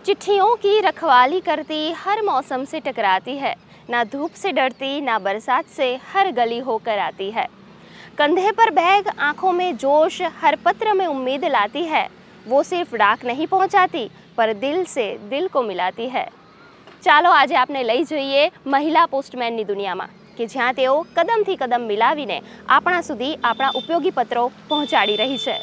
चिट्ठियों की रखवाली करती, हर मौसम से टकराती है, ना धूप से डरती, ना बरसात से हर गली होकर आती है। कंधे पर बैग, आंखों में जोश, हर पत्र में उम्मीद लाती है। वो सिर्फ डाक नहीं पहुंचाती, पर दिल से दिल को मिलाती है। ચાલો આજે આપણે લઈ જઈએ મહિલા પોસ્ટમેનની દુનિયામાં કે જ્યાં તેઓ કદમથી કદમ મિલાવીને આપણા સુધી આપણા ઉપયોગી પત્રો પહોંચાડી રહી છે।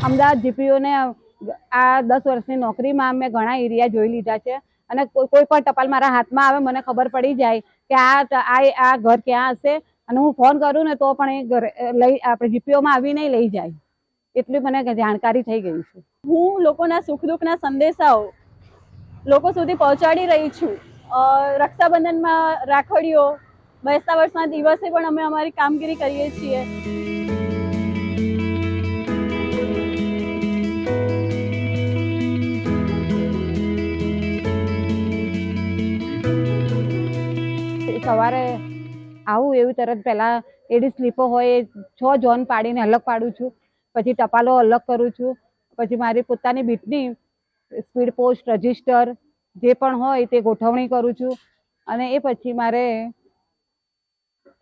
અમદાવાદ જીપીઓને આ 10 વર્ષની નોકરીમાં મેં ઘણા એરિયા જોઈ લીધા છે અને કોઈ પણ ટપાલ મારા હાથમાં આવે મને ખબર પડી જાય કે આ ઘર ક્યાં હશે અને હું ફોન કરું ને તો પણ એ ઘર લઈ આપણે જીપીઓમાં આવીને લઈ જાય એટલી મને જાણકારી થઈ ગઈ છે। હું લોકોના સુખ દુઃખના સંદેશાઓ લોકો સુધી પહોંચાડી રહી છું। રક્ષાબંધનમાં રાખડીઓ, બેસતા વર્ષના દિવસે પણ અમે અમારી કામગીરી કરીએ છીએ। સવારે આવું એવું તરત પહેલાં એડી સ્લીપો હોય 6 ઝોન પાડીને અલગ પાડું છું, પછી ટપાલો અલગ કરું છું, પછી મારી પોતાની બીટની સ્પીડ પોસ્ટ રજિસ્ટર જે પણ હોય તે ગોઠવણી કરું છું અને એ પછી મારે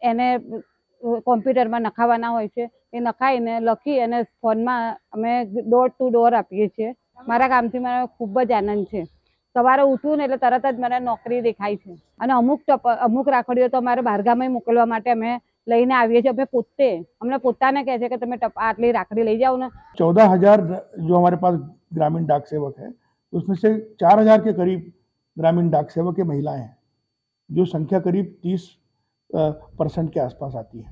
એને કોમ્પ્યુટરમાં નખાવવાના હોય છે એ નખાઈને લખી અને ફોનમાં અમે ડોર ટુ ડોર આપીએ છીએ। મારા કામથી મને ખૂબ જ આનંદ છે। સવારે ઉઠું ને એટલે તરત જ મને નોકરી દેખાય છે અને અમુક રાખડીઓ તો અમારે બહારગામે મોકલવા માટે અમે લઈને આવીએ છીએ। અમે અમને પોતાને કહે છે કે તમે આટલી રાખડી લઈ જાઓ ને। 14,000 जो हमारे पास ग्रामीण डाक सेवक है उसमें से 4,000 के करीब ग्रामीण डाक सेवक के महिलाएं हैं, जो संख्या करीब 30% के आसपास आती है।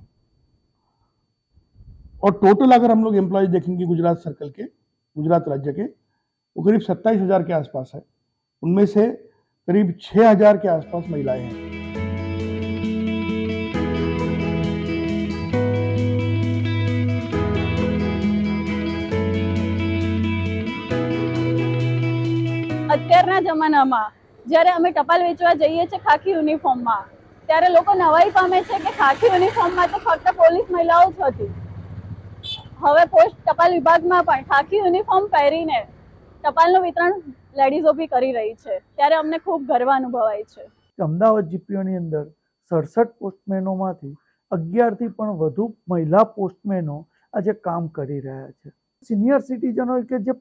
और टोटल अगर हम लोग एम्प्लॉयज देखेंगे गुजरात सर्कल के, गुजरात राज्य के, वो करीब 27,000 के आसपास है। उनमें से करीब 6,000 के आसपास महिलाएं हैं। અત્યારના જમાનામાં જ્યારે અમે ટપાલ વેચવા જઈએ છીએ ખાખી યુનિફોર્મમાં, ત્યારે લોકો નવાઈ પામે છે કે ખાખી યુનિફોર્મમાં તો ફક્ત પોલીસ મહિલાઓ જ હતી। હવે પોસ્ટ ટપાલ વિભાગમાં પણ ખાખી યુનિફોર્મ પહેરીને ટપાલનું વિતરણ લેડીઝો બી કરી રહી છે, ત્યારે અમને ખૂબ ગર્વ અનુભવાય છે। અમદાવાદ જીપીઓની અંદર 67 પોસ્ટમેનોમાંથી 11 થી પણ વધુ મહિલા પોસ્ટમેનો આજે કામ કરી રહ્યા છે। સિનિયર સિટીઝનો કે જે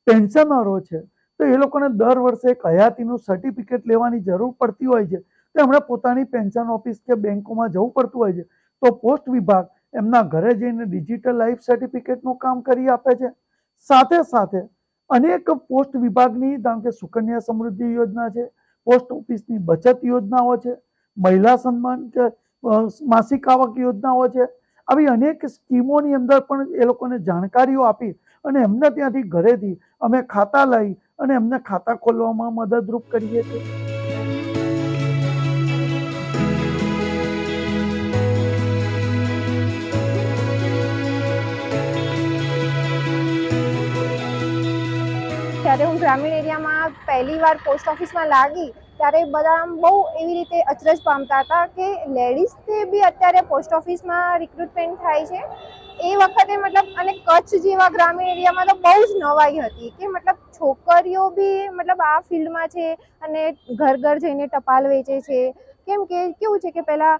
પેન્શનરો છે તો એ લોકોને દર વર્ષે એક હયાતીનું સર્ટિફિકેટ લેવાની જરૂર પડતી હોય છે, તો એમણે પોતાની પેન્શન ઓફિસ કે બેંકોમાં જવું પડતું હોય છે, તો પોસ્ટ વિભાગ એમના ઘરે જઈને ડિજિટલ લાઈફ સર્ટિફિકેટનું કામ કરી આપે છે। સાથે સાથે અનેક પોસ્ટ વિભાગની જેમ કે સુકન્યા સમૃદ્ધિ યોજના છે, પોસ્ટ ઓફિસની બચત યોજનાઓ છે, મહિલા સન્માન કે માસિક આવક યોજનાઓ છે, આવી અનેક સ્કીમોની અંદર પણ એ લોકોને જાણકારીઓ આપી અને એમને ત્યાંથી ઘરેથી અમે ખાતા લઈ અને એમને ખાતા ખોલવામાં મદદરૂપ કરીએ છીએ। જ્યારે હું ગ્રામીણ એરિયામાં પહેલી વાર પોસ્ટ ઓફિસમાં લાગી ત્યારે બધા બહુ એવી રીતે અચરજ પામતા હતા કે લેડીઝથી બી અત્યારે પોસ્ટ ઓફિસમાં રિક્રુટમેન્ટ થાય છે। એ વખતે મતલબ અને કચ્છ જેવા ગ્રામીણ એરિયામાં તો બહુ જ નવાઈ હતી કે મતલબ છોકરીઓ બી મતલબ આ ફિલ્ડમાં છે અને ઘર ઘર જઈને ટપાલ વેચે છે। કેમ કે કેવું છે કે પહેલાં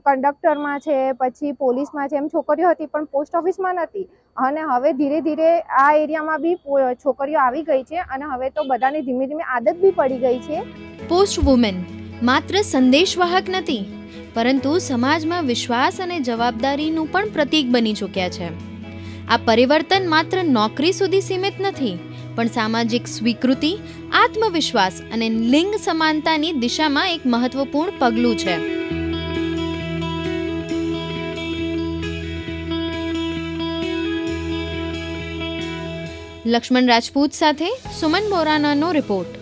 કંડક્ટરમાં છે, પછી પોલીસમાં છે, એમ છોકરીઓ હતી પણ પોસ્ટ ઓફિસમાં નથી અને હવે ધીરે ધીરે આ એરિયામાં બી છોકરીઓ આવી ગઈ છે અને હવે તો બધાને ધીમે ધીમે આદત બી પડી ગઈ છે। પોસ્ટ વુમેન માત્ર સંદેશવાહક નથી, પરંતુ સમાજમાં વિશ્વાસ અને જવાબદારીનું પણ પ્રતીક બની ચૂક્યા છે। આ પરિવર્તન માત્ર નોકરી સુધી સીમિત નથી, પણ સામાજિક સ્વીકૃતિ, આત્મવિશ્વાસ અને લિંગ સમાનતાની દિશામાં એક મહત્વપૂર્ણ પગલું છે। લક્ષ્મણ રાજપૂત સાથે સુમન બોરાનાનો રિપોર્ટ।